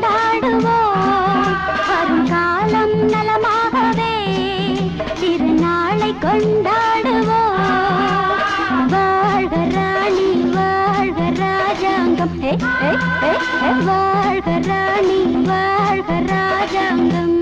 கொண்டாடுவோம் வரும் காலம் நலமாகவே திருநாளை கொண்டாடுவோம் வாழ்க ராணி வாழ்க ராஜாங்கம் வாழ்க ராணி வாழ்க ராஜாங்கம்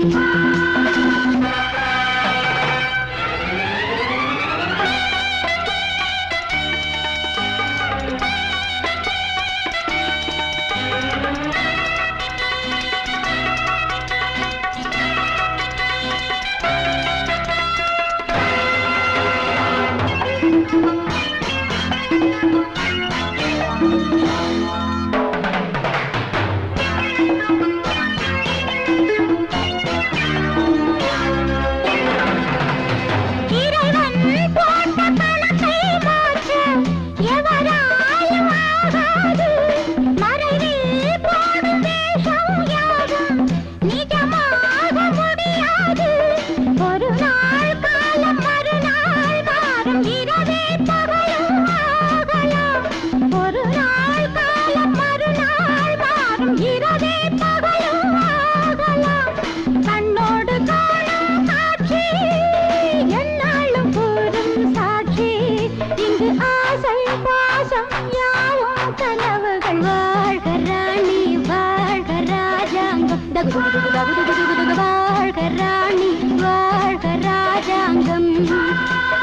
வாழ்க ராணி வாழ்க ராஜாங்கம்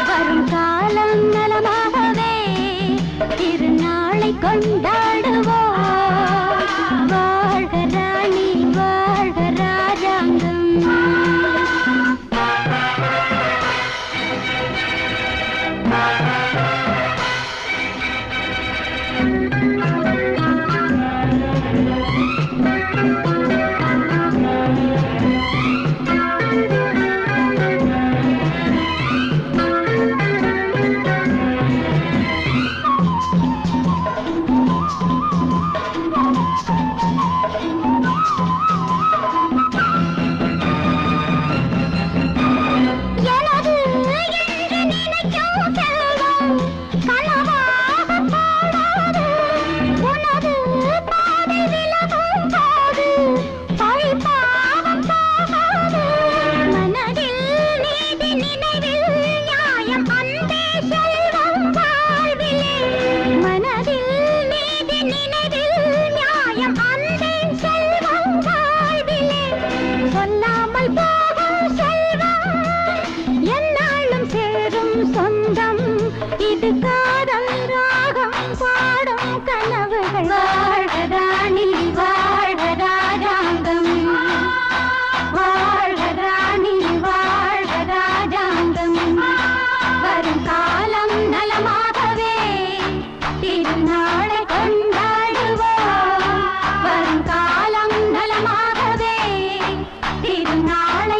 வரும் காலம் நலமாகவே திருநாளை கொண்டாடுவோம் வாழ்க ராணி வாழ்க ராஜாங்கம் நாளை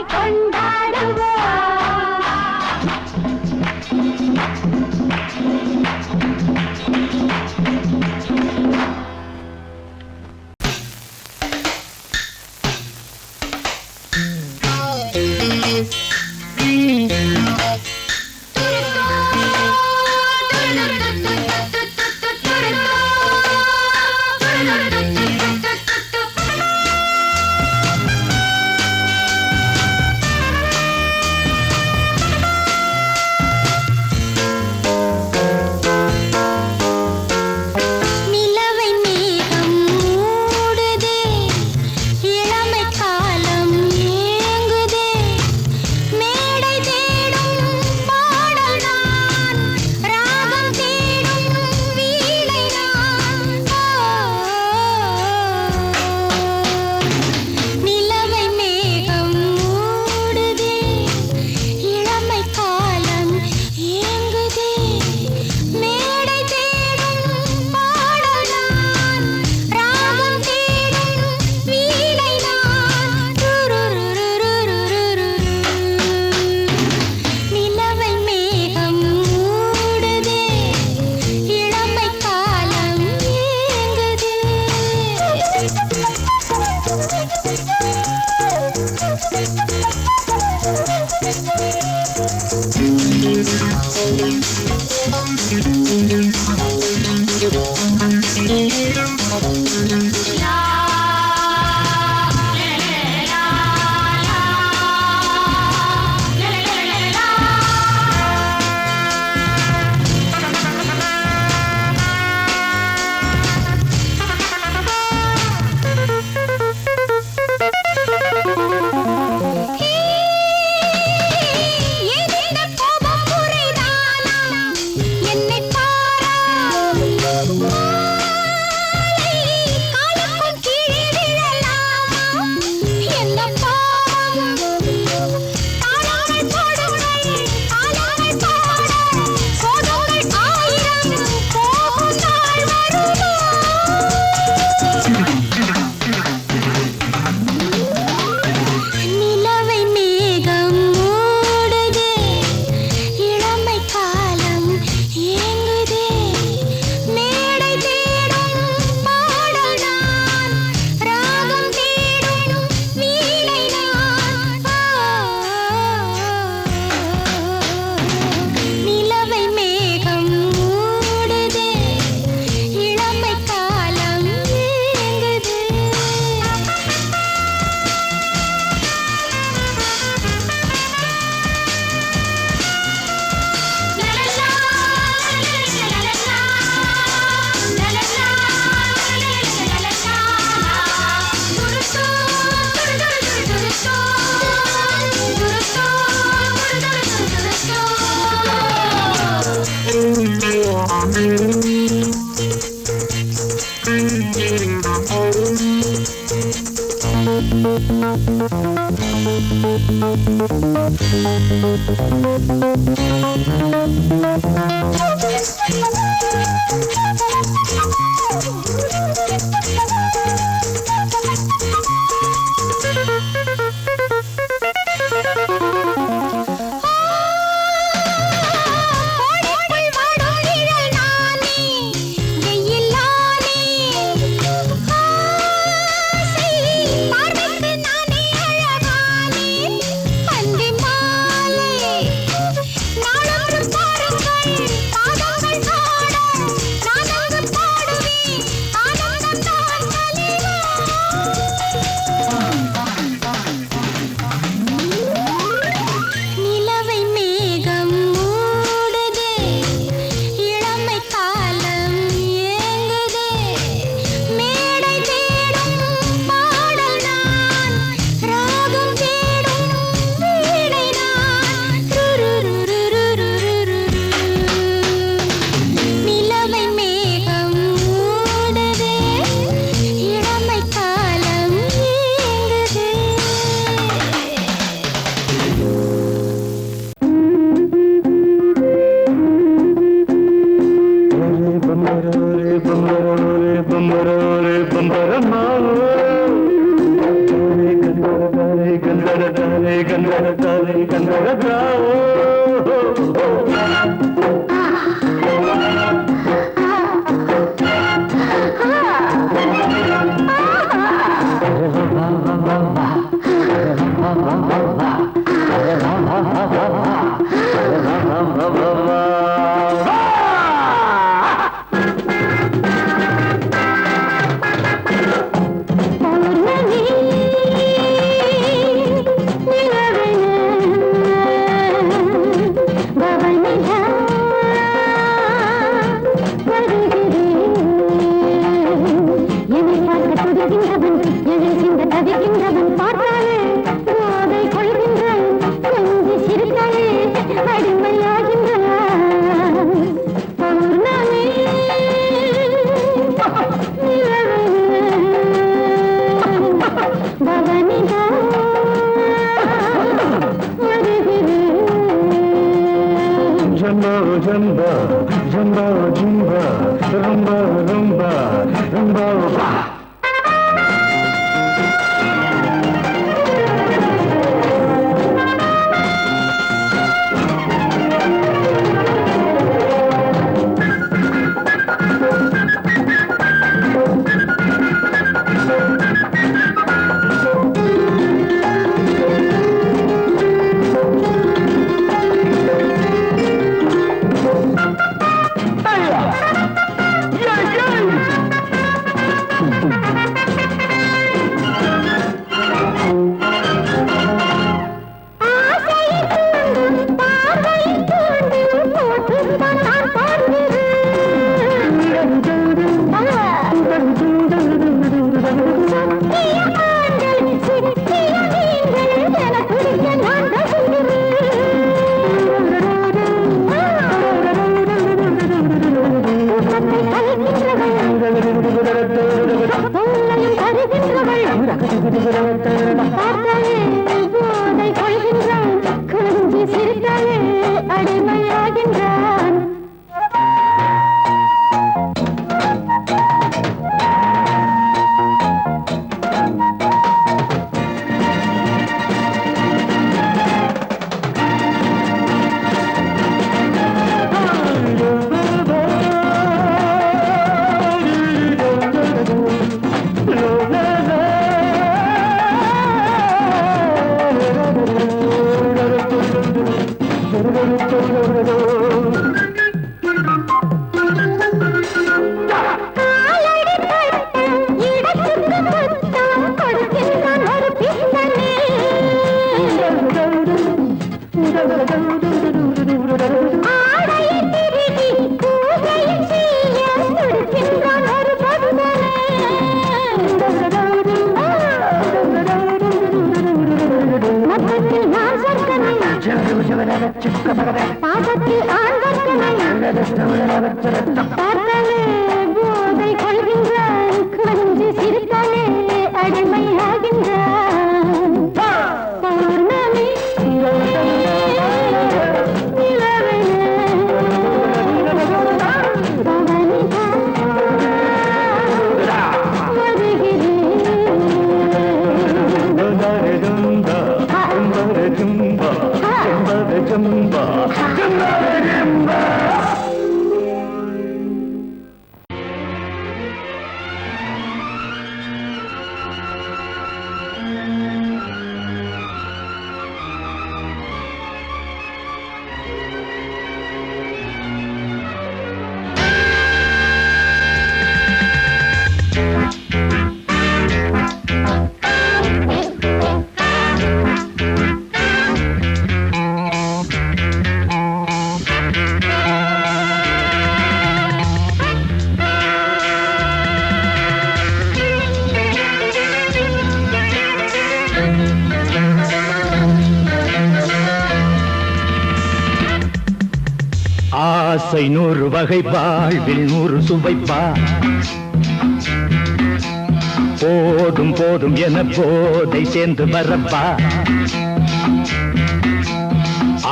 பாதத்தில் ஆழ்வர்க்கனை பார்த்தாலே போதை கொள்கின்றான் கொஞ்சி சிரித்தாலே அடிமையாகின்றான் ஆசை 100 வகை வாழ்வில் 100 சுவைப்பா போதும் போதும் என போதை சேர்ந்து வரப்பா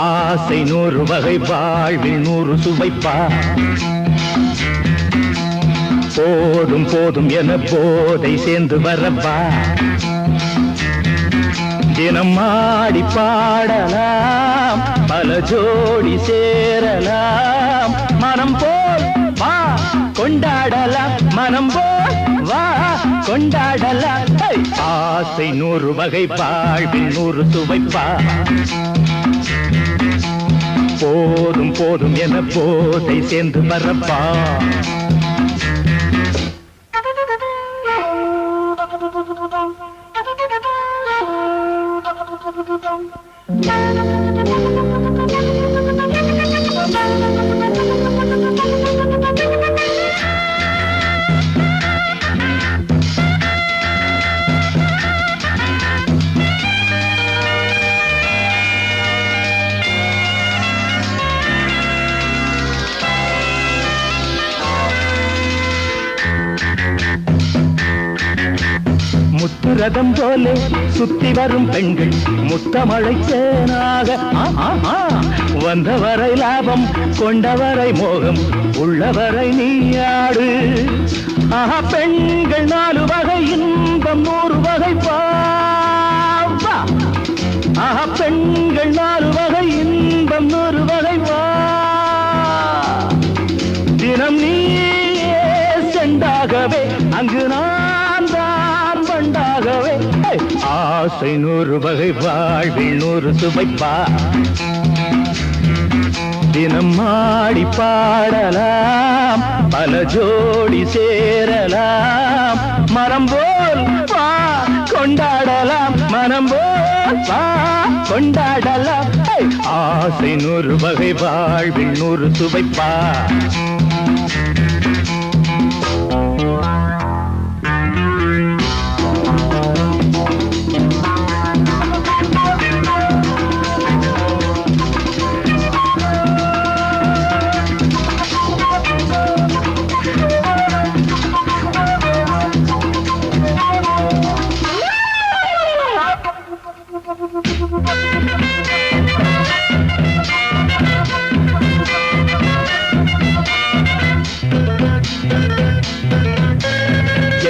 ஆசை 100 வகை வாழ்வில் 100 சுவைப்பா போதும் போதும் என போதை சேர்ந்து வரப்பா தினம் ஆடி பாடலாம் பல ஜோடி சேரலாம் மனம் போல் வா கொண்டாடலாம் மனம் போல் வா கொண்டாடலாம் ஆசை 100 வகை வாழ்வில் 100 சுவைப்பா போதும் போதும் என போதை சேர்ந்து வரப்பா முத்துரதம் போலே சுத்தி வரும் பெண்கள் முத்தமழை தேனாக வந்தவரை லாபம் கொண்டவரை மோகம் உள்ளவரை நீயாடு பெண்கள் 4 வகை இன்பம் 100 வகை பாவா பெண்கள் 4 வகை இன்பம் 100 வகை வா தினம் நீயே செண்டாகவே அங்கு நான் தான் வண்டாகவே ஆசை 100 வகை வாழ்வில் 100 சுவைப்பா தினம் ஆடி பாடலாம் பல ஜோடி சேரலாம் மனம் போல் வா கொண்டாடலாம் மனம் போல் வா கொண்டாடலாம் ஆசை 100 வகை வாழ்வில் 100 சுவைப்பா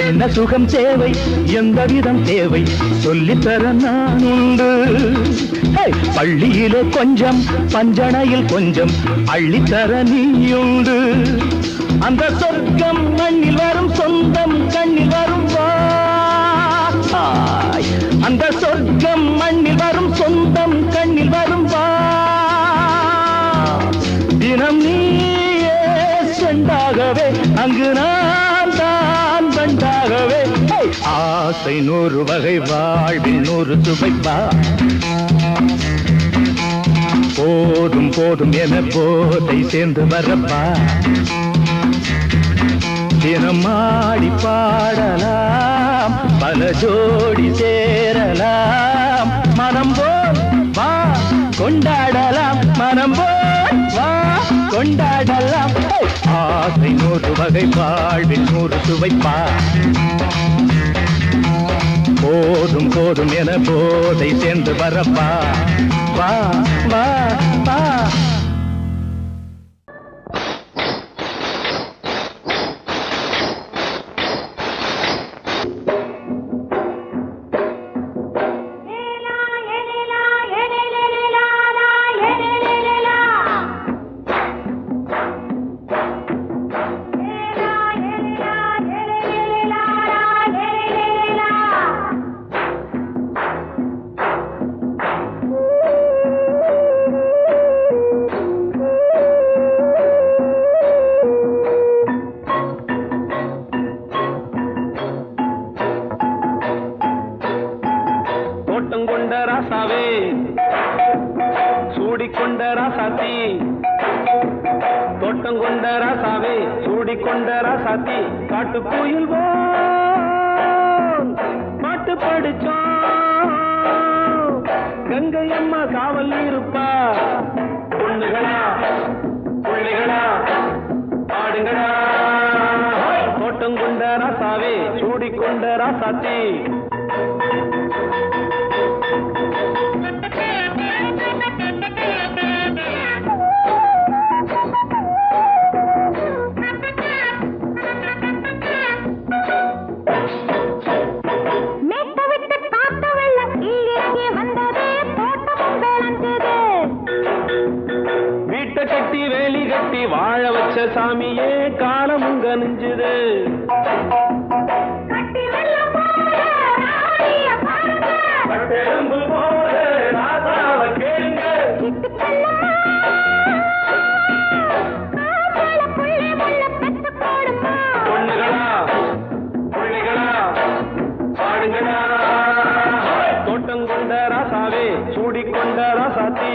என்ன சுகம் தேவை எந்த விதம் தேவை சொல்லித்தர நான் உண்டு பள்ளியிலே கொஞ்சம் பஞ்சணையில் கொஞ்சம் அள்ளித்தர நீயுண்டு அந்த சொர்க்கம் மண்ணில் வரும் சொந்தம் கண்ணில் வரும் அந்த சொர்க்கம் மண்ணில் வரும் சொந்தம் கண்ணில் வரும் தினம் நீயே செண்டாகவே அங்கு நான் தான் வண்டாகவே ஆசை 100 வகை வாழ்வில் 100 சுவைப்பா போதும் போதும் என போதை சேர்ந்து வரப்பா தினம் ஆடி பாடலாம் பல ஜோடி சேரலாம் மனம் போல் வா கொண்டாடலாம் மனம் போல் வா கொண்டாடலாம் ஆசை 100 வகை வாழ்வில் 100 சுவைப்பா போதும் போதும் என போதை சேர்ந்து வரப்பா வா வா வா காட்டுக்குயில் பாட்டு படிச்சோம் கங்கை அம்மா காவல் இருப்பா பொண்ணுகளா புள்ளிகளா ஆடுங்களா தோட்டம் கொண்ட ராசாவே சூடிக்கொண்ட ராசாத்தி கட்டி வேலி கட்டி வாழ வச்ச சாமியே காலமுங்க நெஞ்சுது பொண்ணுகளா புள்ளிகளா ஆடுங்களா தோட்டம் கொண்ட ராசாவே சூடிக்கொண்ட ராசாத்தி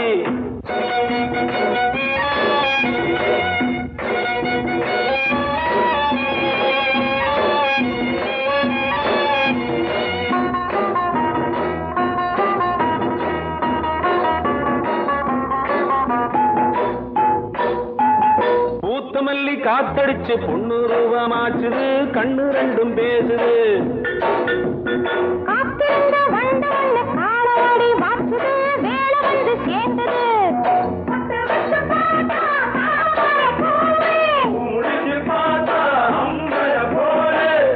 பூத்தமல்லி காத்தடிச்சு பொண்ணு ரூபமாச்சுது கண்ணு ரெண்டும் பேசுது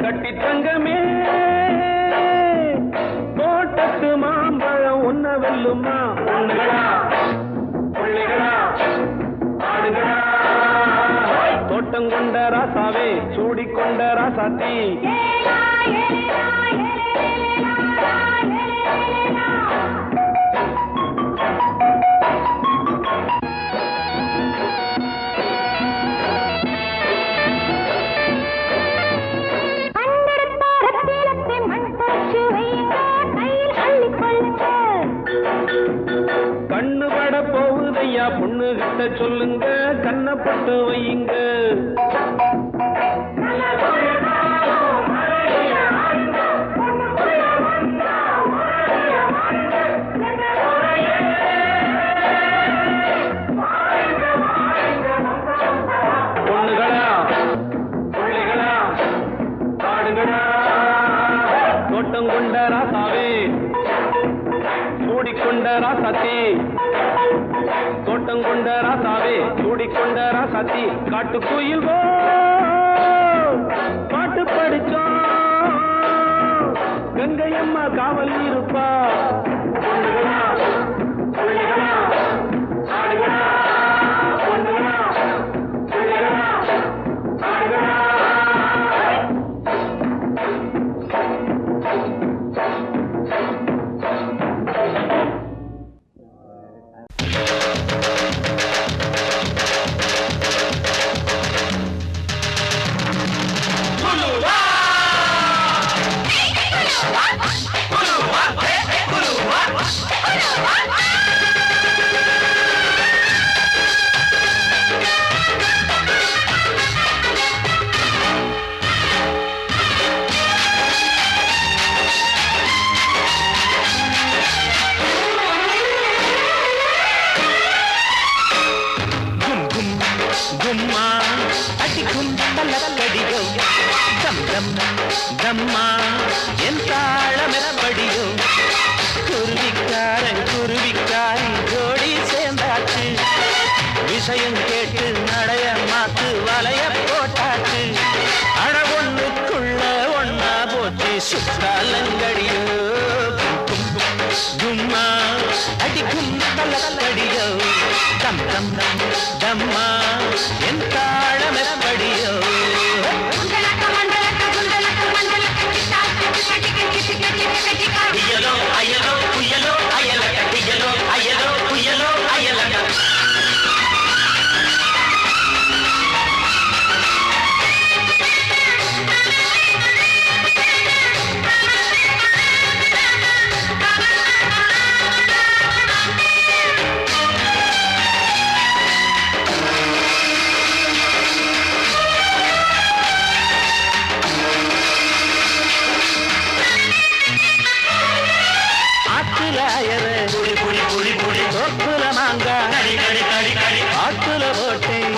கட்டி தங்கமே தோட்டத்து மாம்பழம் ஒன்ன வெல்லுமா பொண்ணுகளா புள்ளிகளா ஆடுகளா தோட்டம் கொண்ட ராசாவே சூடிக்கொண்ட ராசாத்தி கண்ணு பட போகுதையா பொண்ணு கிட்ட சொல்லுங்க கண்ணப்பட்டு வையுங்க பொண்ணுகளா புள்ளிகளா ஆடுங்களா தோட்டம் கொண்ட ராசாவே சூடிக்கொண்ட ராசாத்தி தோட்டம் கொண்ட ராசாவே சூடிக்கொண்ட ராசாத்தி காட்டுக்குயில் பாட்டு படிச்சோம் கங்கையம்மா காவல் இருப்பா பொண்ணுகளா புள்ளிகளா ஆடுகளா பொண்ணுகளா புள்ளிகளா ஆடுகளா தம்மா என் தாளமெப்படியோ குருவிக்காரி ஜோடி சேர்ந்தாச்சு விஷயம் கேட்டு நடைய மாத்து வலைய போட்டாச்சு அட ஒண்ணுக்குள்ள ஒன்னா போச்சு சுத்தாலங்கடியோ கும்மா அடிக்கும் தலக்கடியோ தம் தம் தம்மா என் தாளமெப்படியோ அயலோ அயலோ புயலோ அயலக புயலோ அயலோ புயலோ அயலக ஆத்துல போட்டேன்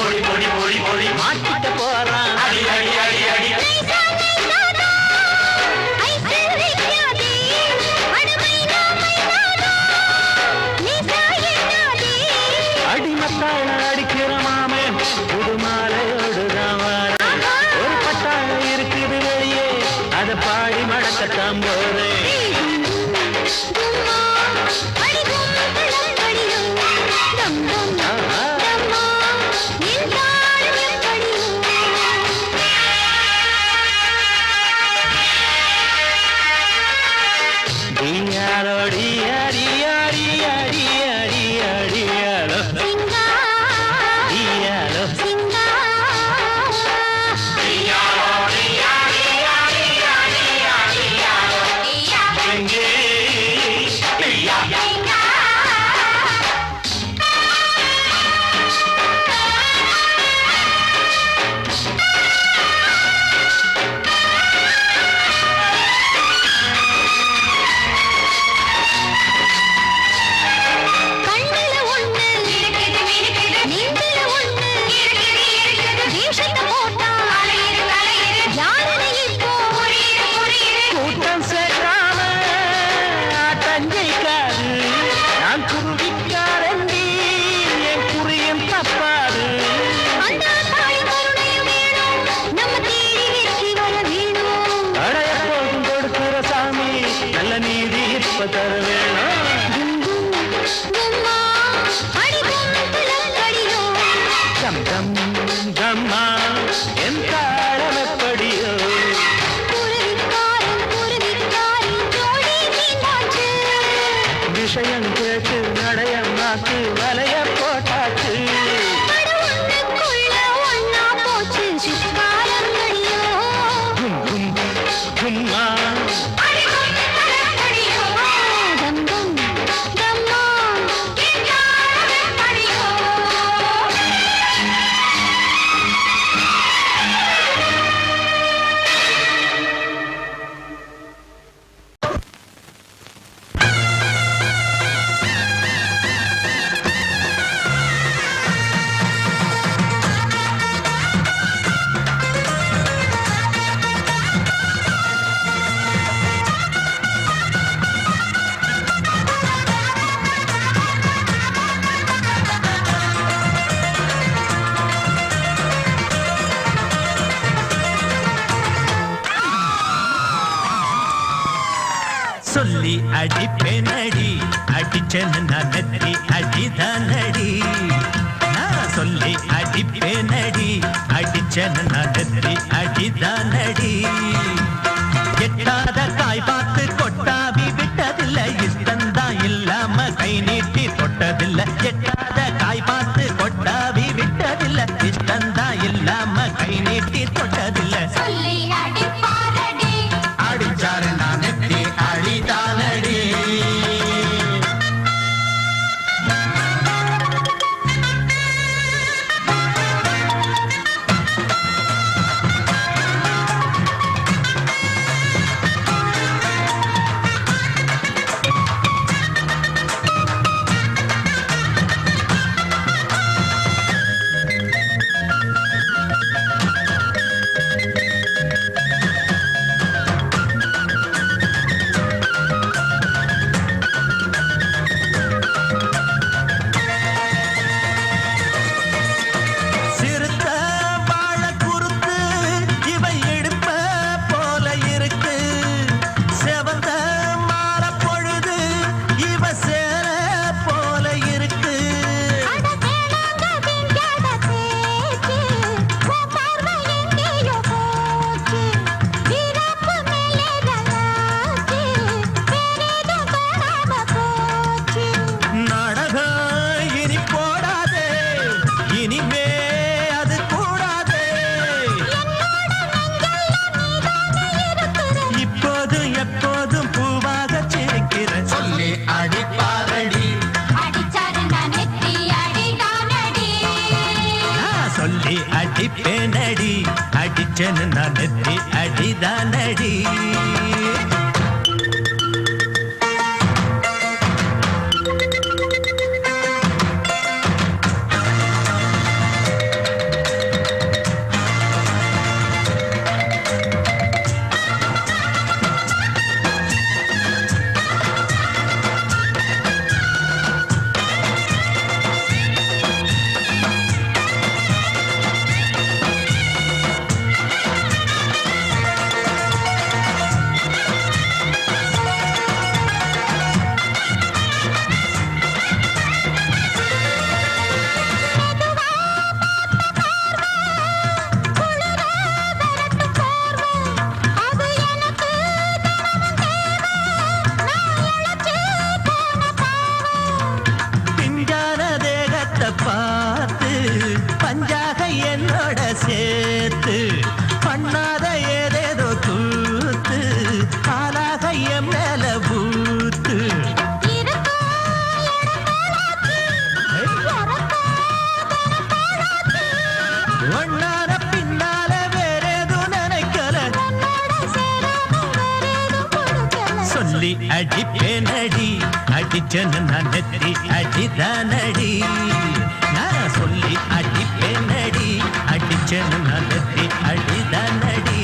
எப்ப தர வேணும் கம் கம் கம்மா என் தாளம் எப்படியோ விஷயம் கேட்டு நடையம் நாக்கு வலைய போட்டாச்சு கும் கும் கும்மா சொல்லி அடிப்பேனடி அடிச்சேன்னு நான் நெத்தி அடிதானடி நான் சொல்லி அடிப்பேனடி அடிச்சேன்னு நான் நெத்தி அடிதானடி எட்டாத காய் பார்த்து கொட்டாவி விட்டதில்லை இஷ்டந்தான் இல்லாம கை நீட்டி தொட்டதில்லை எட்டாத காய் பார்த்து கொட்டாவி விட்டதில்லை இஷ்டந்தான் இல்லாம கை நீட்டி தொட்டதில்லை அடிச்சாரு நான் நெத்தி அடிதானடி அடிப்பேனடி அடிச்சேன்னு நான் நெத்தி அடிதானடி பார்த்து பஞ்சாக என்னோட சேர்த்து பண்ணாத ஏதேதோ கூத்து ஆளாக என் மேல பூத்து ஒன்னார பின்னால வேறேதோ நினைக்கல சொல்லி அடிப்பேனடி அடிச்சேன்னு நான் நெத்தி அடிதானடி நான் சொல்லி அடிப்பேனடி அடிச்சேன்னு நான் நெத்தி அடிதானடி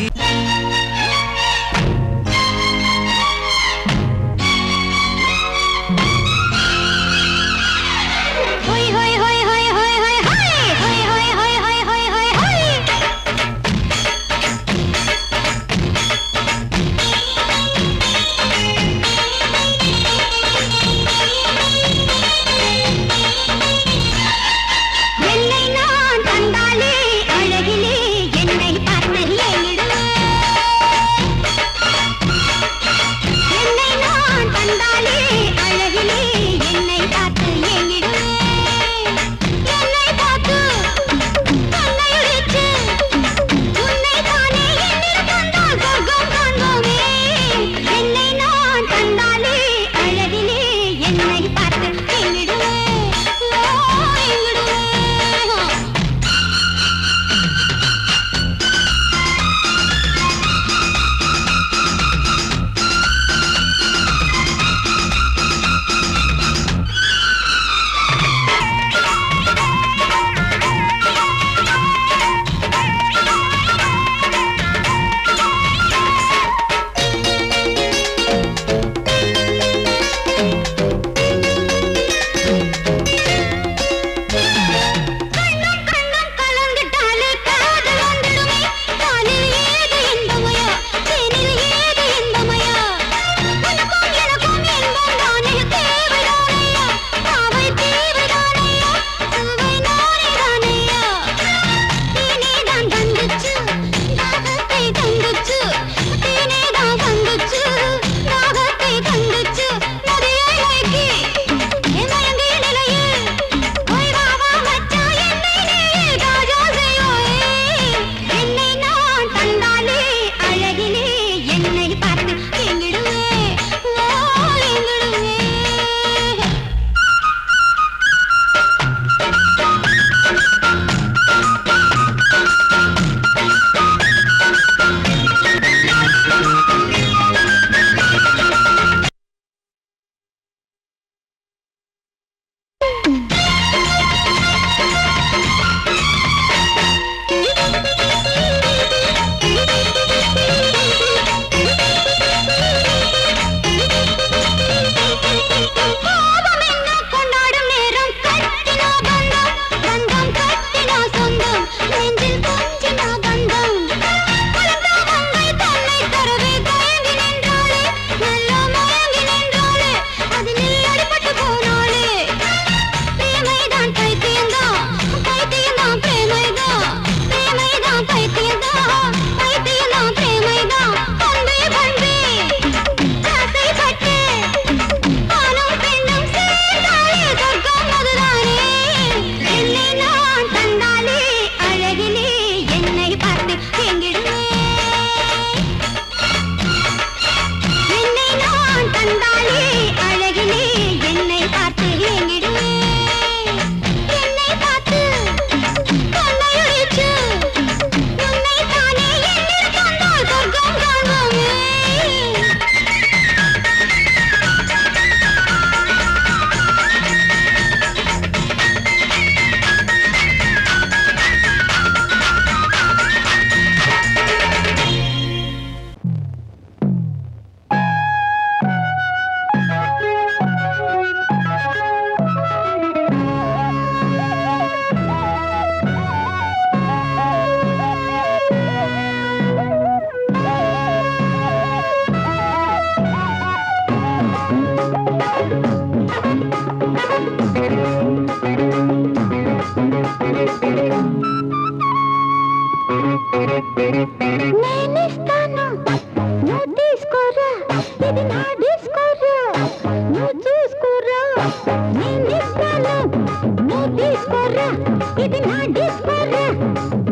ఇది నా డిస్కోరా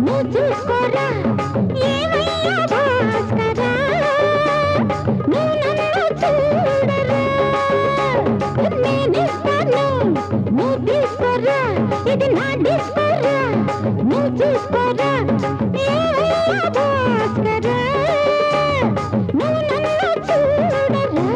నువ్వు చూసుకోరా ఏమయ్యా భాస్కరా నువ్వు నన్ను చూడరా నేనిస్తాను నువ్వు తీసుకోరా ఇది నా డిస్కోరా నువ్వు చూసుకోరా ఏమయ్యా భాస్కరా నువ్వు నన్ను చూడరా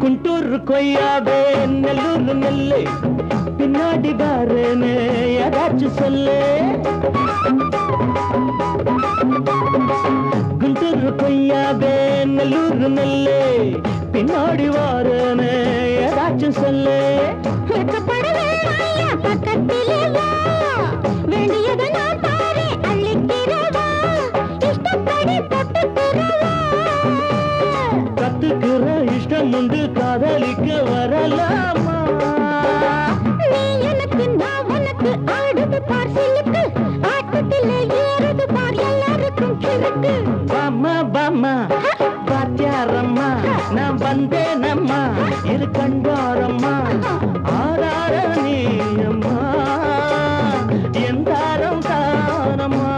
குண்டூர் கொய்யாவே நெல்லூர் நெல்லை பின்னாடி பாருன்னு ஏதாச்சும் சொல்லு குண்டூர் கொய்யாவே நெல்லூர் நெல்லை பின்னாடி வாருன்னு ஏதாச்சும் சொல்லு பக்கத்திலே வா வேண்டியது நான் பாரு அள்ளிக்கிறவா இஷ்டப்படி தொட்டுக்கிறவா கத்துக்கிற இஷ்டம் உண்டு காதலிக்க வரலாமா நீ எனக்கு நான் உனக்கு ஆடுது பார் சிலுக்கு ஆட்டத்திலே ஏறுது பார் எல்லாருக்கும் கிழக்கு பாமா பாமா பாத்தியாரம்மா நான் வந்தேனம்மா இரு கண்டாரம்மா ஆரார நீயம்மா எந்தாரம் தானம்மா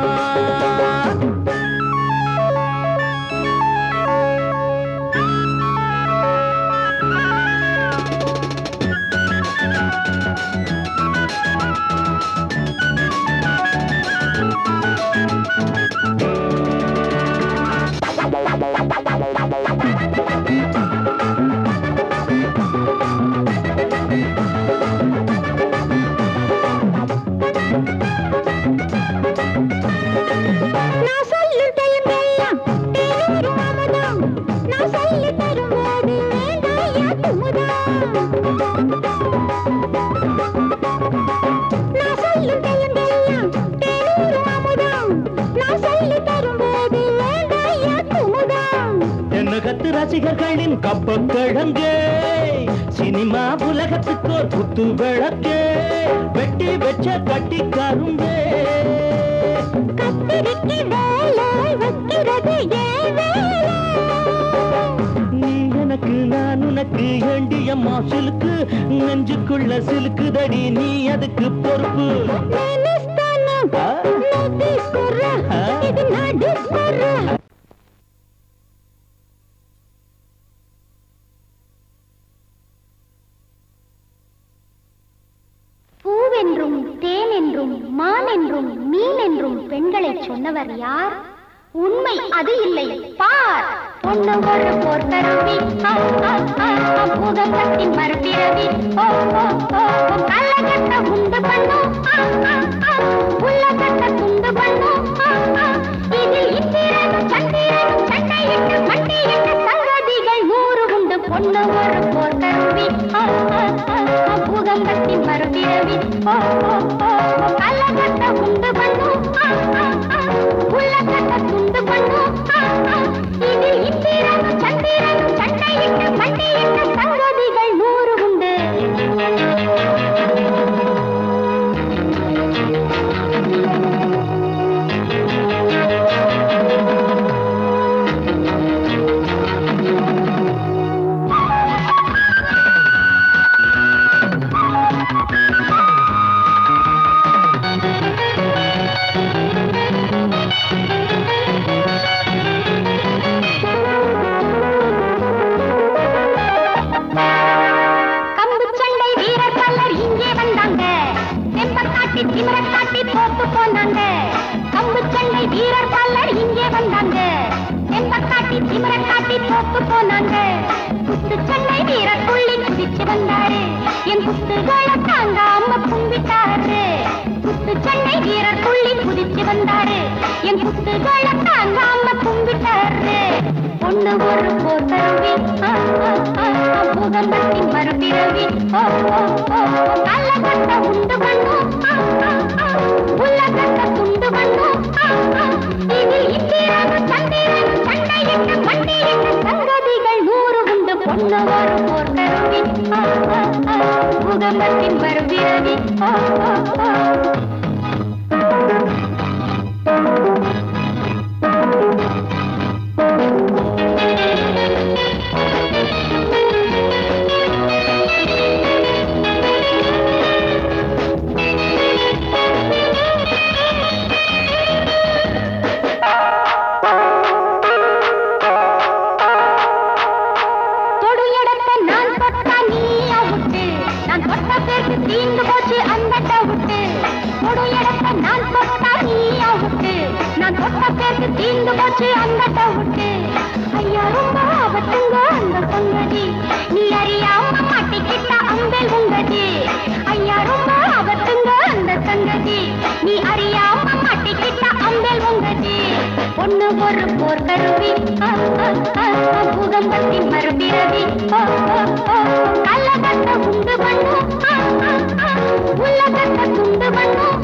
நான் சொல்லும் தெலுங்கெல்லாம் தேனூரும் அமுதம் நான் சொல்லி தரும்போது வேண்டாயா குமுதம் நான் சொல்லும் தெலுங்கெல்லாம் தேனூரும் அமுதம் நான் சொல்லி தரும்போது வேண்டாயா குமுதம் என்ன கத்து ரசிகர்களின் கப்பக்கிழங்கே சினிமா உலகத்துக்கோர் குத்து விளக்கே வெட்டி வச்ச கட்டி கரும்பே கத்திரிக்கு வேலை வைக்கிறது ஏன் வேலை நீ எனக்கு நான் உனக்கு ஏண்டியம்மா சிலுக்கு நெஞ்சுக்குள்ள சிலுக்குதடி நீ அதுக்கு பொறுப்பு నేనిస్తాను నువ్వు తీసుకోరా ఇది నా డిస్కోరా பூவென்றும் தேனென்றும் மானென்றும் மீனென்றும் பெண்களை சொன்னவர் யார் உண்மை அது இல்லை பார் பொண்ணு ஒரு போர்த்தருவி பூதத்தின் மறுபிறவி கள்ளகட்ட உண்டு பண்ணும் உள்ளகட்ட துண்டு பண்ணும் இதில் இந்திரனும் சந்திரனும் சண்டையிட்டு மண்டையிட்டு சங்கதிகள் 100 உண்டு பொண்ணு ஒரு போர்த்தருவி பூதத்தின் மறுபிறவி கள்ளகட்ட உண்டு பண்ணும் உள்ளகட்ட துண்டு பண்ணும் இதில் இந்திரனும் சந்திரனும் சண்டையிட்டு மண்டையிட்டு சங்கதிகள் 100 உண்டு திமிரக்காட்டி போட்டு போனாங்க கம்பு சண்டை வீரர் பல்லர் இங்கே வந்தாங்க தெம்பக்காட்டி திமிரக்காட்டி போட்டு போனாங்க குத்து சண்டை வீரர் துள்ளி குதிச்சு வந்தாரு என் குத்துகளை தாங்காம கும்பிட்டாரு குத்து சண்டை வீரர் துள்ளி குதிச்சு வந்தாரு என் குத்துகளை தாங்காம கும்பிட்டாரு பொண்ணு ஒரு போத்தருவி பூதம்பத்தின் மறுபிறவி கள்ளக்கட்ட உண்டு பண்ணும் உள்ளகட்ட பண்ணும் இதில் இந்திரனும் சந்திரனும் சண்டையிட்டு மண்டியிட்டு சங்கதிகள் 100 உண்டு பொண்ணு வரும் போர்க்கருவி பூகம்பத்தின் மறுபிறவி தொடு இடத்தை நான் தொட்டா நீ அவுட்டு நான் தொட்ட பேருக்கு தீந்து போச்சு அந்த டவுட்டு தொடு இடத்தை நான் தொட்டா நீ அவுட்டு நான் தொட்ட பேருக்கு தீந்து போச்சு அந்த டவுட்டு ஐயா ரொம்ப ஆபத்துங்க அந்த சங்கதி நீ அறியாம மாட்டிக்கிட்ட அம்பேல் உங்கதி ஐயா ரொம்ப ஆபத்துங்க அந்த சங்கதி நீ அறியாம மாட்டிக்கிட்ட அம்பேல் உங்கதி பொண்ணு ஒரு போர்க்கருவி பூகம்பத்தின் மறுபிறவி கள்ளகத்தை உண்டு பண்ணும் உலகத்தை துண்டு பண்ணும்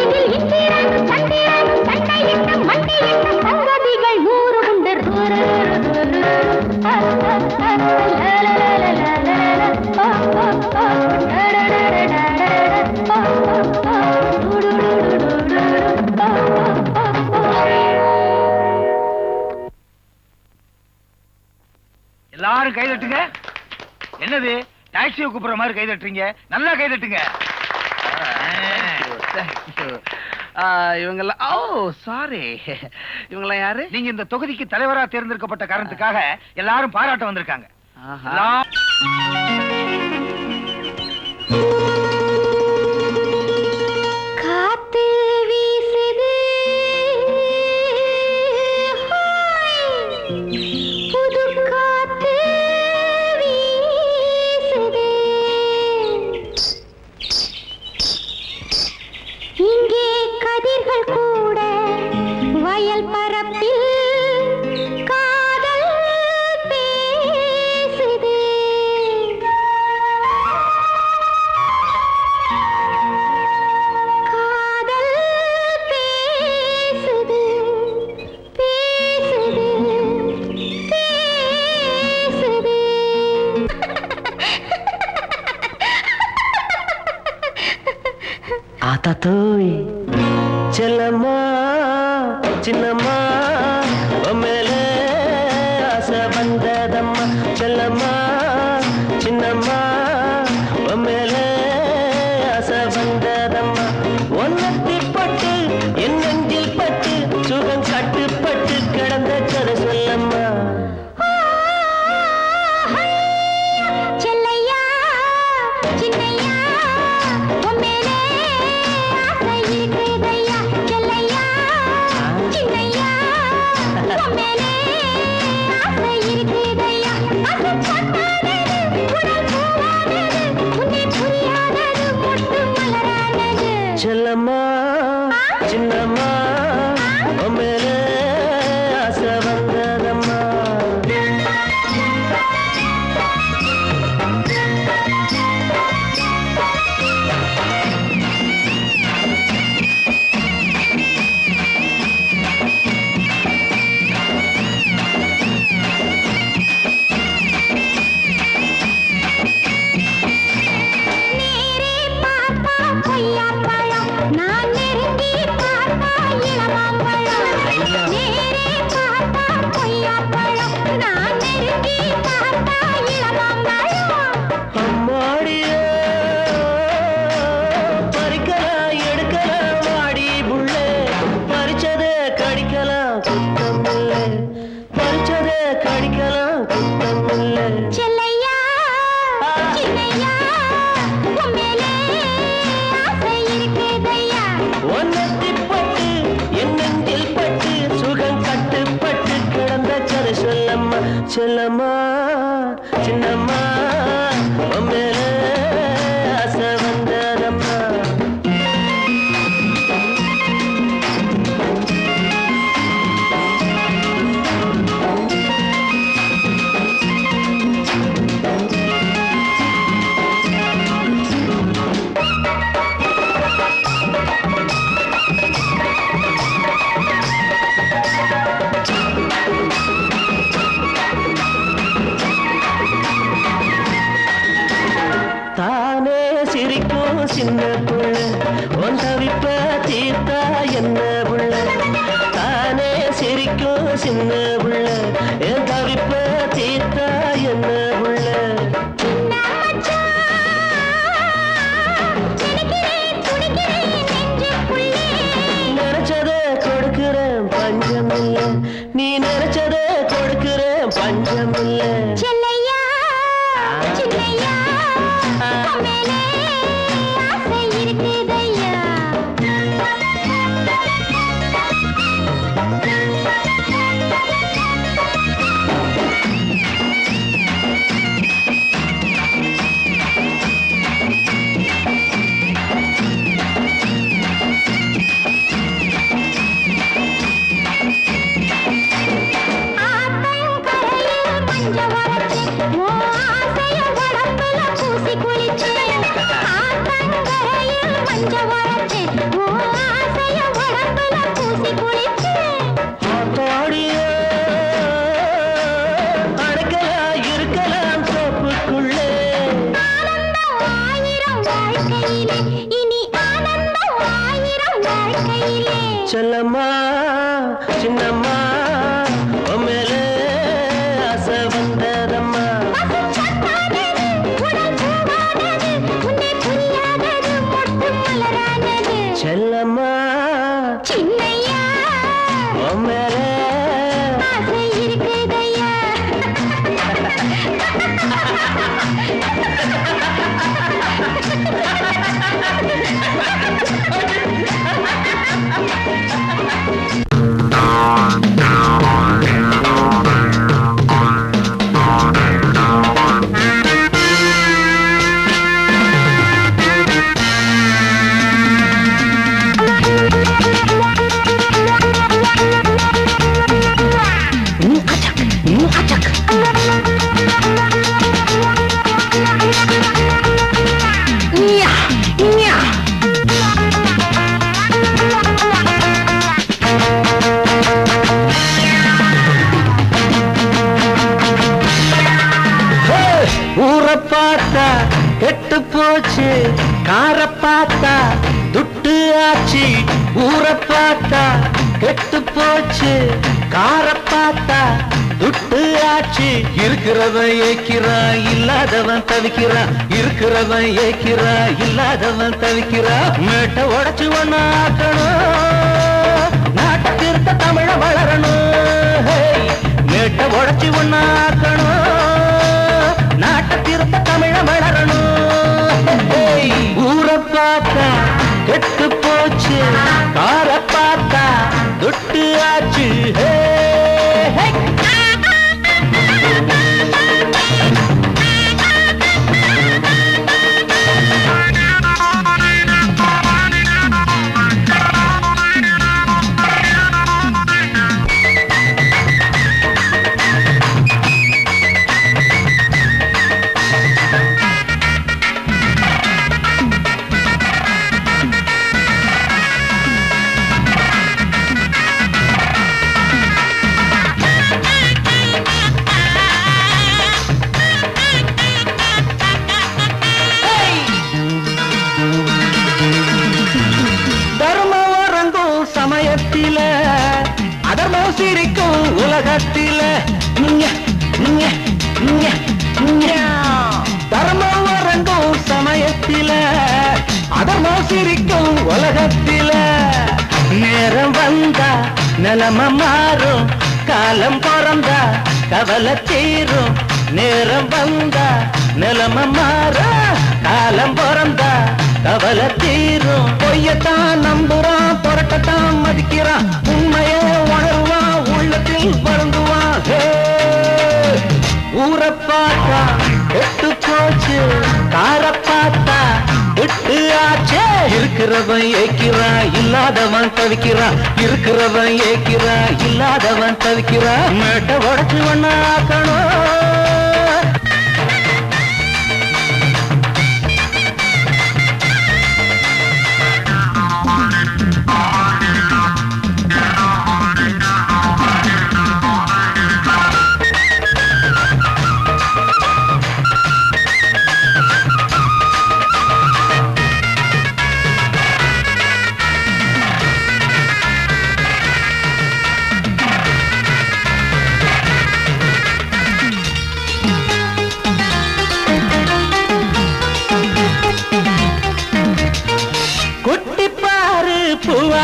இதில் இந்திரனும் சந்திரனும் சண்டையிட்டு மண்டியிட்டு சங்கதிகள் 100 உண்டு எல்லாரும் கை தட்டுங்க. என்னது டாக்ஸியை கூப்பிடுற மாதிரி கை தட்டுறீங்க? நல்லா கை தட்டுங்க. இவங்கெல்லாம் ஓ சாரி, இவங்கெல்லாம் யாரு? நீங்க இந்த தொகுதிக்கு தலைவரா தேர்ந்தெடுக்கப்பட்ட காரணத்துக்காக எல்லாரும் பாராட்ட வந்திருக்காங்க. காத்து வீசுது புது காத்து வீசுது இங்கே கதிர்கள் கூட வயல் பரப்பில் காதல் பேசுது காதல் பேசுது பேசுது பேசுது ஆத்தா தோய் செல்லம்மா சின்னம்மா மேலே ஆசை வந்ததம்மா செல்லம்மா சின்னம்மா மேலே ஆசை வந்ததம்மா ஒன்னத்தி பட்டு என் நெஞ்சில் பட்டு சுகம் கட்டுப்பட்டு கிடந்த கதை சொல்லம்மா செல்லையா சின்னையா உம்மேலே ஆசை இருக்குதையா செல்லையா சின்னையா உம்மேலே சின்ன புள்ள உன் தவிப்ப தீர்த்தா என்ன புள்ள தானே சிரிக்கும் சின்ன புள்ள என் தவிப்ப தீர்த்தா என்ன புள்ள நினைச்சத கொடுக்கிறேன் பஞ்சமில்ல நீ நினைச்சத கொடுக்கிறேன் பஞ்சமில்ல செல்லையா சின்னையா மேலே ஆசை இருக்குதையா செல்லம்மா சின்னம்மா உம்மேலே ஆசை வந்ததம்மா செல்லம்மா சின்னையா உம்மேலே ஆசை இருக்குதையா ஊரை பார்த்தா கெட்டு போச்சு காரை பார்த்தா துட்டு ஆச்சு ஊரை பார்த்தா கெட்டு போச்சு காரை பார்த்தா துட்டு ஆச்சு இருக்கிறவன் ஏக்கிறான் இல்லாதவன் தவிக்கிறான் இருக்கிறவன் ஏக்கிறான் இல்லாதவன் தவிக்கிறான் மேட்டை உடைச்சு ஒண்ணு ஆக்கணும் நாட்டை திருத்த தமிழ வளரணும் மேட்டை உடைச்சு ஒண்ணு ஆக்கணும் நாட்டை திருத்த தமிழ வளரணும் ஊரை பார்த்தா கெட்டு போச்சு காரை பார்த்தா துட்டு ஆச்சு சமயத்தில அதர்மம் சிரிக்கும் உலகத்தில தர்மம் வரங்கும் சமயத்தில அதர்மம் சிரிக்கும் உலகத்தில நேரம் வந்தா நிலைமை மாறும் காலம் பிறந்தா கவலை தீரும் நேரம் வந்தா நிலைமை மாறும் காலம் பிறந்தா கவலை தீரும் பொய்யத்தான் நம்புறான் புரட்டத்தான் மதிக்கிறான் உண்மையை உணர்வான் உள்ளத்தில் வருந்துவான் ஊரை பார்த்தா கெட்டு போச்சு காரை பார்த்தா விட்டு ஆச்சே இருக்கிறவன் ஏக்கிறான் இல்லாதவன் தவிக்கிறான் இருக்கிறவன் ஏக்கிறான் இல்லாதவன் தவிக்கிறான் மேட்டை உடைச்சு ஒண்ணாக்கணும்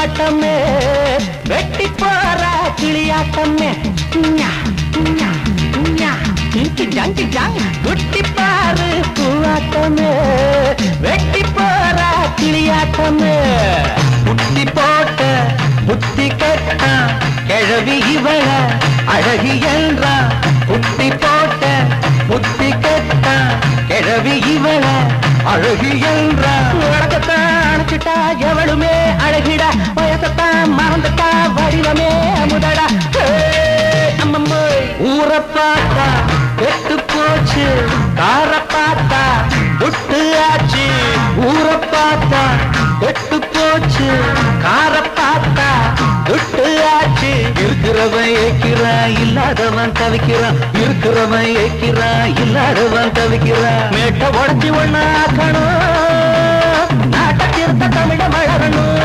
பூவாட்டமே வெட்டி போற கிளியாட்டமே குட்டி பாரு பூவாட்டமே வெட்டி போற கிளியாட்டமே குட்டி போட்ட புத்தி கட்டா கிழவி இவள அழகி என்றா குட்டி போட்ட புத்தி கட்டா கிழவி இவள அழகி என்றா உலகத்தான் அணைச்சிட்டா எவளுமே அழகிடா வயசத்தான் மறந்துட்டா வடிவமே அமுதடா ஊரை பார்த்தா கெட்டு போச்சு கார பார்த்தா விட்டு ஆச்சு ஊரை பார்த்தா கெட்டு போச்சு கார பார்த்தா விட்டு ஆச்சு இருக்கிறவன் ஏக்கிறான் இல்லாதவன் தவிக்கிறான் இருக்கிறவன் ஏக்கிறான் இல்லாதவன் தவிக்கிறான் மேட்ட உடச்சி ஒண்ணு ஆக்கணும் நாட்டை திருத்த தமிழ வளரணும்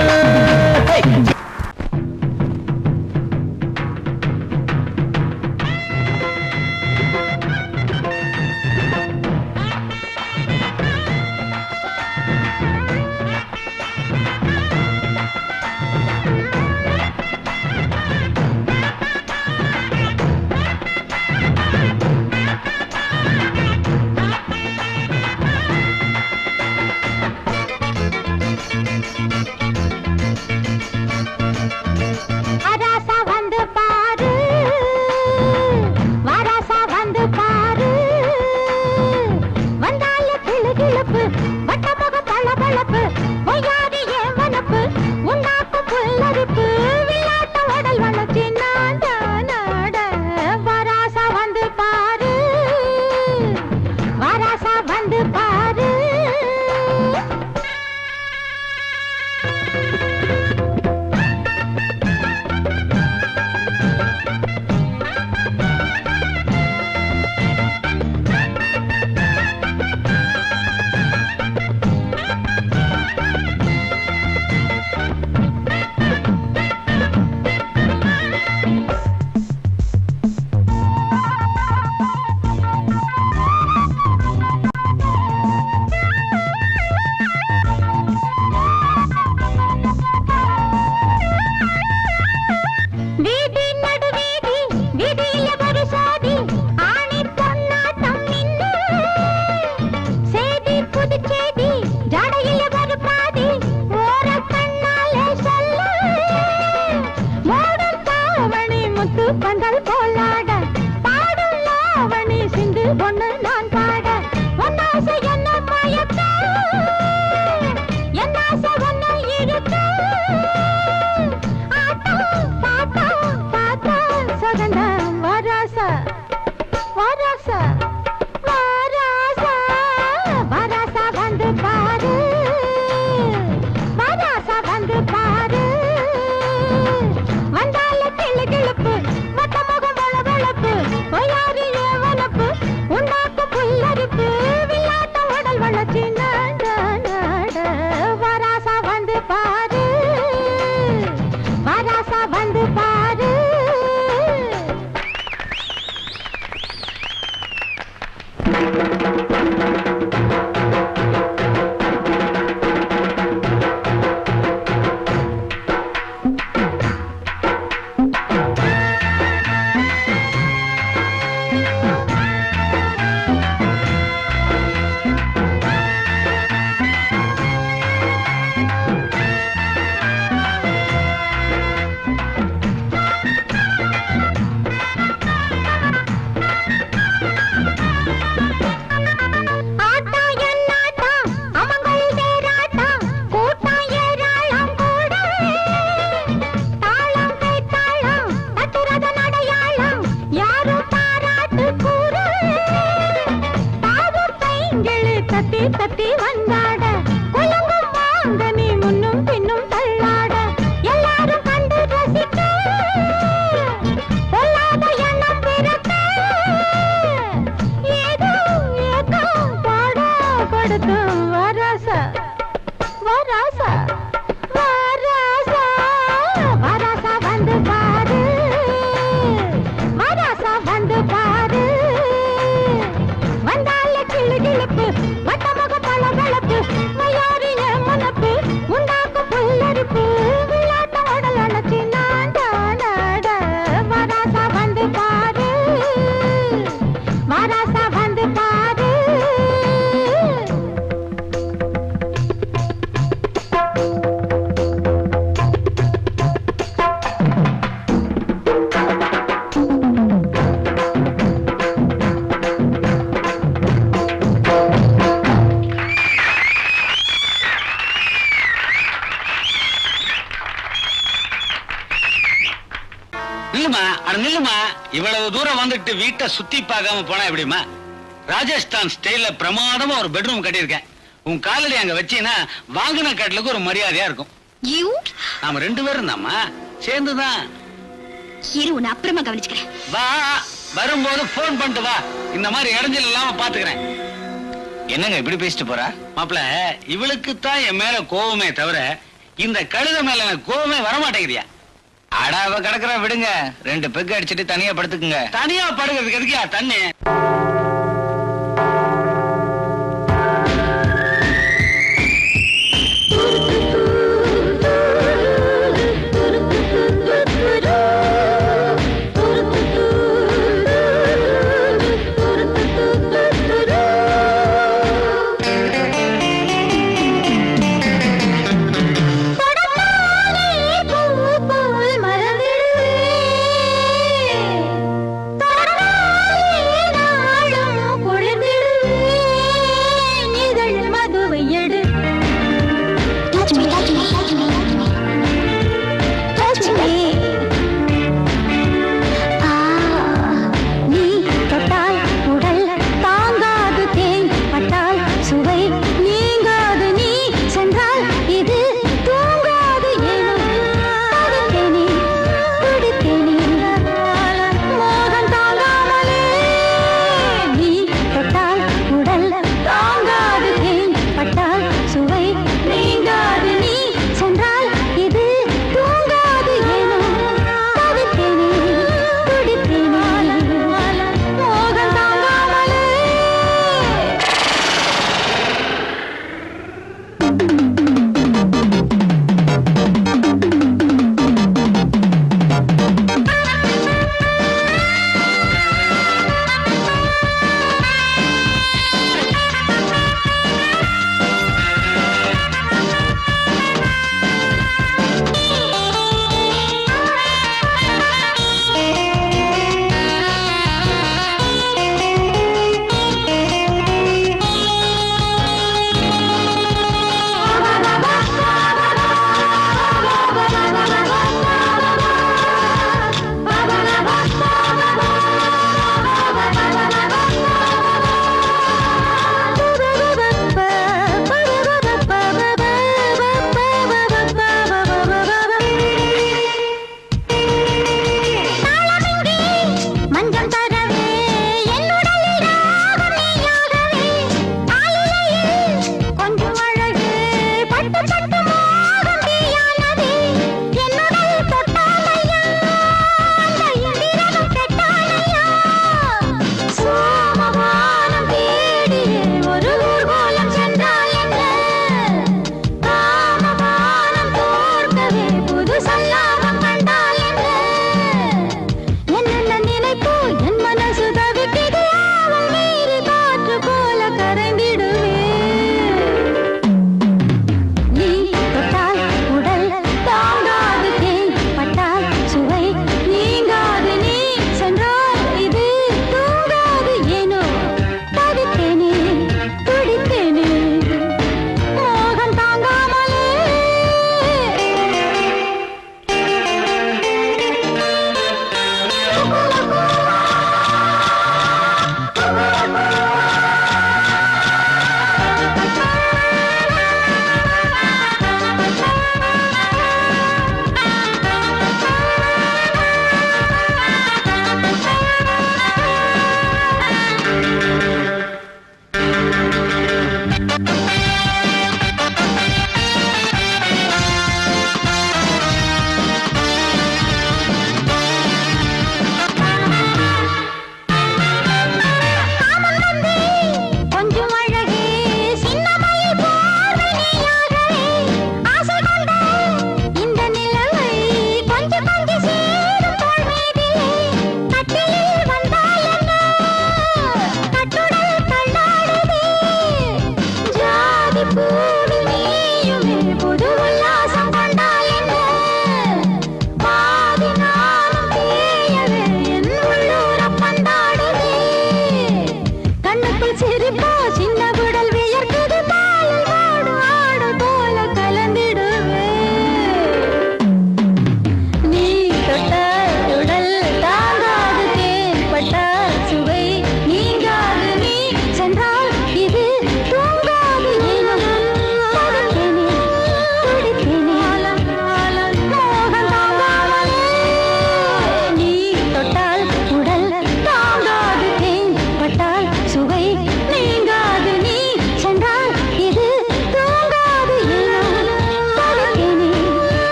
உண்டாக்கும் புல்லரிப்பு விளையாட்ட இவ்வளவு தூரம் வந்துட்டு வீட்டை சுத்தி பார்க்காம போனா எப்படிமா? ராஜஸ்தான் ஸ்டைல்ல பிரமாதமா ஒரு பெட்ரூம் கட்டியிருக்கேன். உன் காலடி அங்க வச்சீங்கன்னா வாங்கின கட்டலுக்கு ஒரு மரியாதையா இருக்கும். நாம 2 பேரும் தாம்மா, சேர்ந்துதான். உன்னை அப்புறமா கவனிச்சுக்கிறேன். வா, வரும்போது போன் பண்ணிட்டு வா. இந்த மாதிரி இடைஞ்சல் இல்லாம பாத்துக்கிறேன். என்னங்க இப்படி பேசிட்டு போறா? மாப்பிள, இவளுக்கு தான் என் மேல கோவமே தவிர இந்த கழுத மேல எனக்கு கோவமே வரமாட்டேங்கிறியா? அடாவ கிடக்குற விடுங்க. 2 பெக்கு அடிச்சுட்டு தனியா படுத்துக்குங்க. தனியா படுக்கிறதுக்கு எதுக்கியா தண்ணி?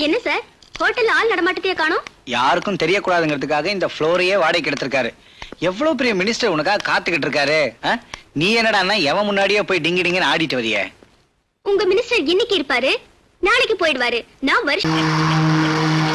என்ன சார் ஹோட்டல்ல ஆள் நடமாட்டத்தையே காணோம்? யாருக்கும் தெரியக்கூடாதுங்கிறதுக்காக இந்த ஃப்ளோரையே வாடகைக்கு எடுத்திருக்காரு. எவ்வளவு பெரிய மினிஸ்டர் உனக்காக காத்துக்கிட்டு இருக்காரு. நீ என்னடான்னா எவன் முன்னாடியே போய் டிங்கி டிங்கன்னு ஆடிட்டு வரிய? உங்க மினிஸ்டர் இன்னைக்கு இருப்பாரு, நாளைக்கு போயிடுவாரு. நான் வருஷம்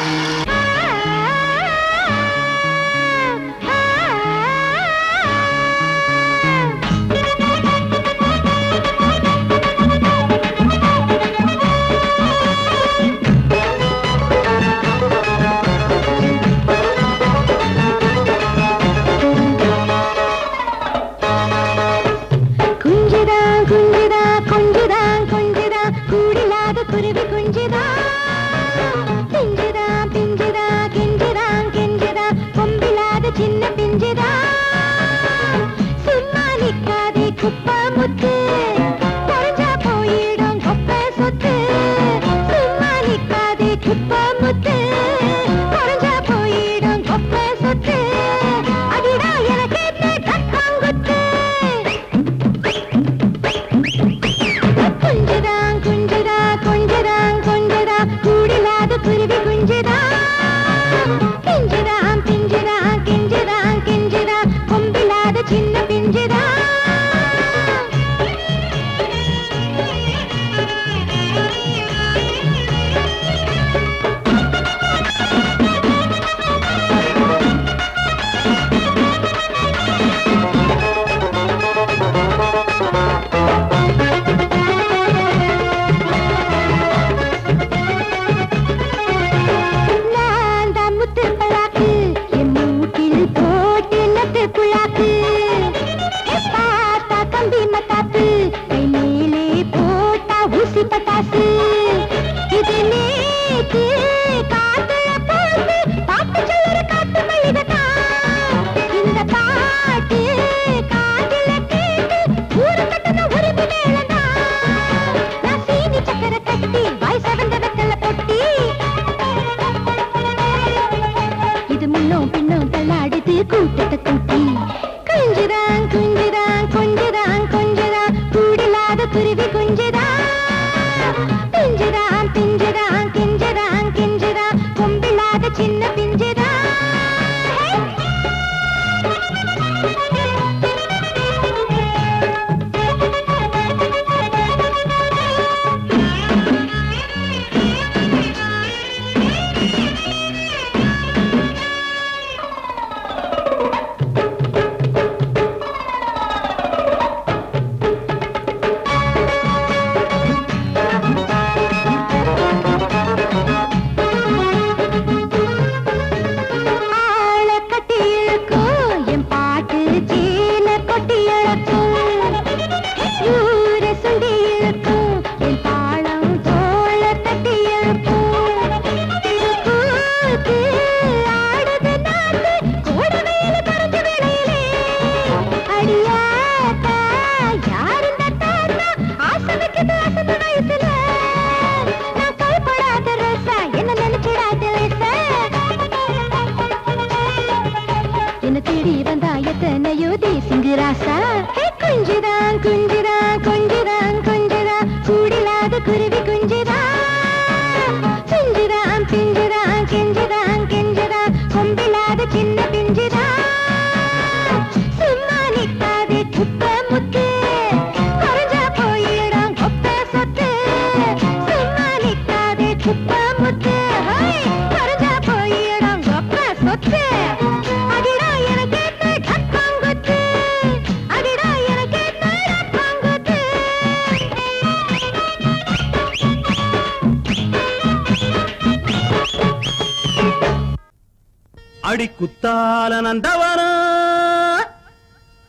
அடி குத்தால நந்தவனா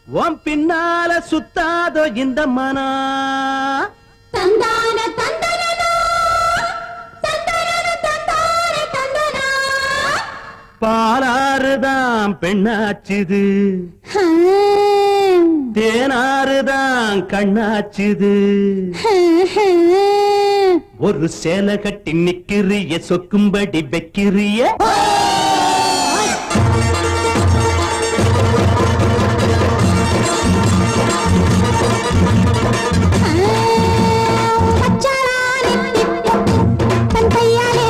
உன் பின்னால சுத்தாதோ இந்த மனா தந்தான தந்தனோ தந்தனோ தந்தான தந்தனா பாலாறுதான் பெண்ணாச்சுது தேனாறுதான் கண்ணாச்சுது ஒரு சேலை கட்டி நிக்கிறிய சொக்கும்படி வைக்கிறிய தன் கையாலே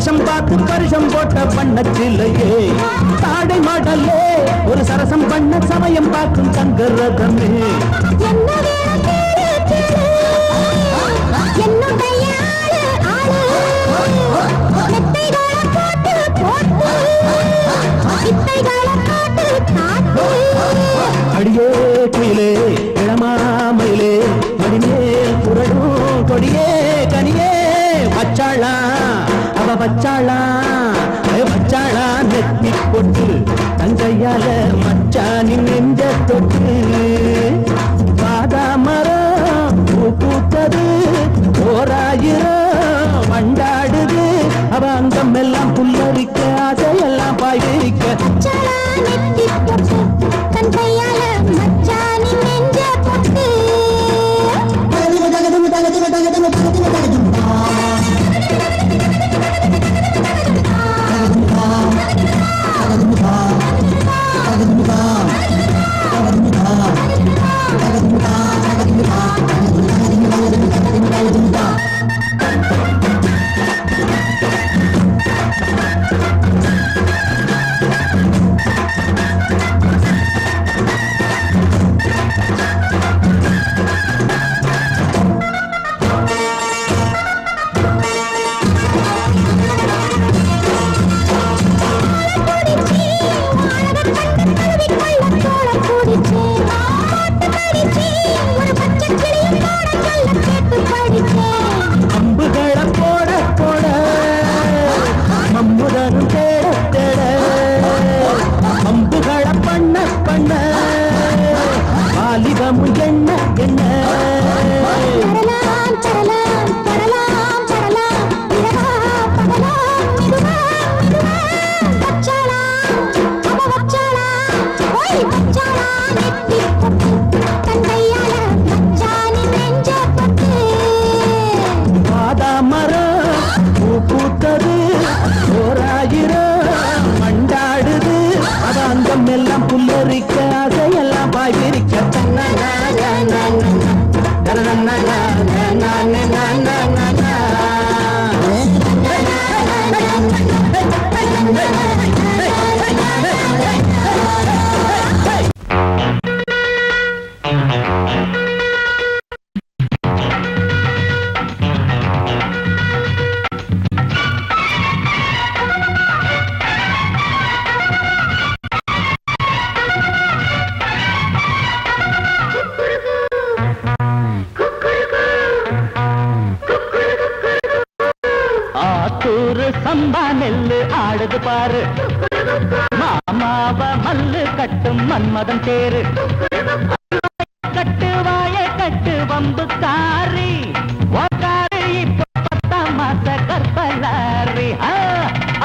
வருஷம் பார்த்து பரிசம் போட்ட பண்ணச்சில்லையே தாடை மாடல்லே ஒரு சரசம் பண்ண சமயம் பார்க்கும் தங்க ரதமே அடியே குயிலே இளமாமயிலே மடிமேல் புரடும் கொடியே கனியே வச்சாளா அவ வச்சாளா வச்சாளா நெத்தி பொட்டு தங்கையால மச்சானின் நெஞ்ச தொட்டு பாதாமரம் பூ பூத்தது ஓராயிரம் வண்டாடுது அவ அங்கம் எல்லாம் புல்லரிக்க ஆசையெல்லாம் பாய் விரிக்க சம்பா நெல்லு ஆடுது பாரு மாமாவ மல்லு கட்டும் மன்மதன் தேரு கட்டு வாய கட்டு வம்பு காரி ஓக்காரு இப்ப 10 மாச கற்பலாரி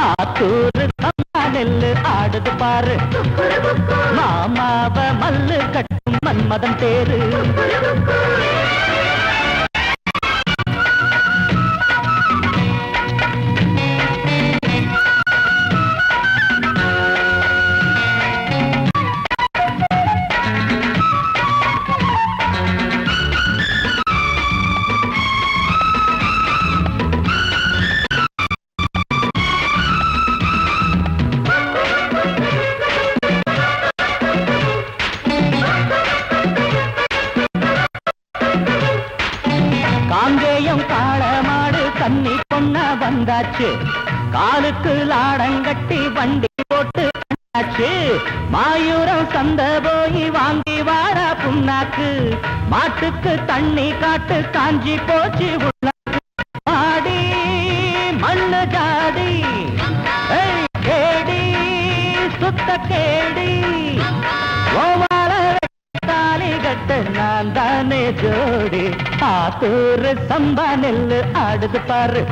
ஆத்தூரு சம்பா நெல்லு ஆடுது பாரு மாமாவ மல்லு கட்டும் மன்மதன் தேரு காலுக்கு லாடங்கட்டி வண்டி போட்டு மாயூரம் சந்த போய் வாங்கி வாரா புண்ணாக்கு மாட்டுக்கு தண்ணி காட்டு காஞ்சி போச்சு ஆடி மண்ணு ஜாடி கேடி சுத்த கேடி தாலி கட்ட நான் தானே ஜோடி ஆத்தூரு சம்பா நெல்லு ஆடுது பாரு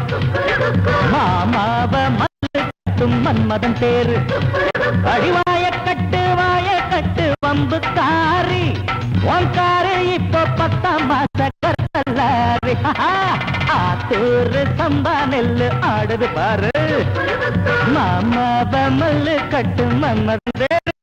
மாமாவ மல்லு கட்டும் மன்மதன் தேரு அடிவாய கட்டு வம்பு காரி ஓங்காரு இப்ப 10 மாச கற்பலாரி ஆத்தூரு சம்பா நெல்லு ஆடுது பாரு மாமாவ மல்லு கட்டும் மன்மதன் தேரு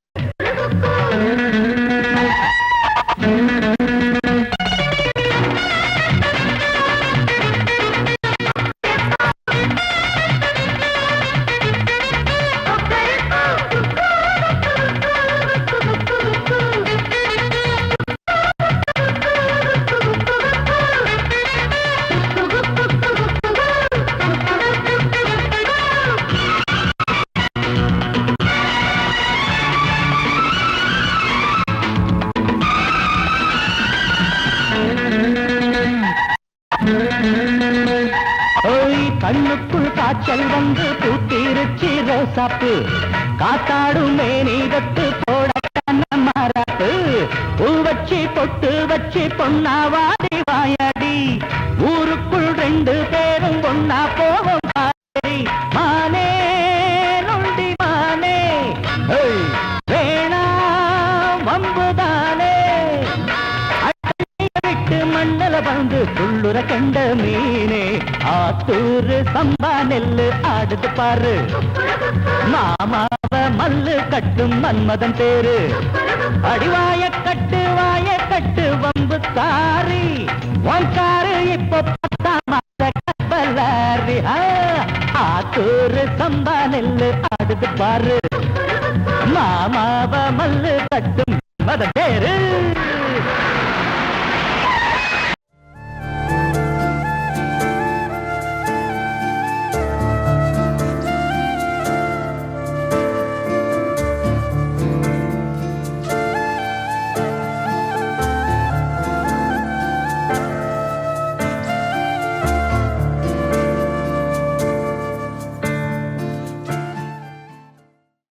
கசாப்பு காத்தாடும் மேனிகத்து போட மாறாப்பு பூ வச்சு பொட்டு வச்சு பொன்னாவாடி வாயாடி ஊருக்குள் 2 பேரும் ஒன்னா போவோம் மானே நொண்டி மானே வேணாம் வம்புதானே விட்டு மண்ணல வந்து துள்ளுற கண்ட மீனே ஆத்தூரு சம்பா நெல்லு ஆடுது பாரு மாமாவ மல்லு கட்டும் மன்மதன் பேரு அடிவாய கட்டு வம்பு காரி ஒன்காரு இப்போ 10ஆம் மாத கப்பலாரி ஆத்தூரு சம்பா நெல்லு ஆடுது பாரு மாமாவ மல்லு